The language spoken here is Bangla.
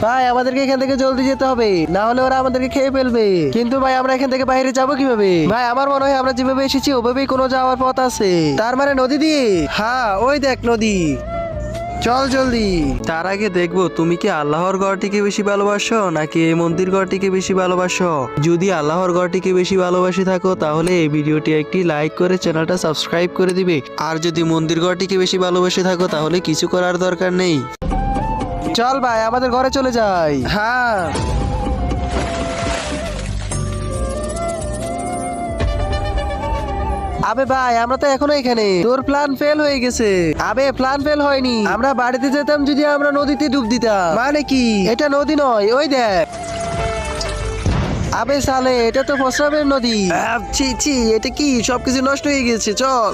ভাই আমাদেরকে এখান থেকে জলদি যেতে হবে, না হলে ওরা আমাদেরকে খেয়ে ফেলবে। কিন্তু ভাই আমরা এখান থেকে বাইরে যাবো কিভাবে? ভাই আমার মনে হয় আমরা যেভাবে এসেছি ওভাবেই কোনো যাওয়ার পথ আছে। তার মানে নদী দিয়ে? হ্যাঁ ওই দেখ নদী, চল জলদি। তার আগে দেখবো তুমি কি আল্লাহর ঘরটিকে বেশি ভালোবাসো নাকি এই মন্দির ঘরটিকে বেশি ভালোবাসো। যদি আল্লাহর ঘরটিকে বেশি ভালোবাসি থাকো তাহলে এই ভিডিওটি একটি লাইক করে চ্যানেলটা সাবস্ক্রাইব করে দিবে। আর যদি মন্দির ঘরটিকে বেশি ভালোবাসি থাকো তাহলে কিছু করার দরকার নেই। চল ভাই আমাদের ঘরে চলে যাই। হ্যাঁ আবে ভাই আমরা তো এখনো এখানে, তোর প্ল্যান ফেল হয়ে গেছে। আবে প্ল্যান ফেল হয়নি, আমরা বাড়িতে যেতাম যদি আমরা নদীতে ডুব দিতাম। মানে কি? এটা নদী নয়, ওই দেখ। আবে সালে এটা তো প্রস্রাবের নদী। ছি ছি, এটা কি? সবকিছু নষ্ট হয়ে গেছে, চল।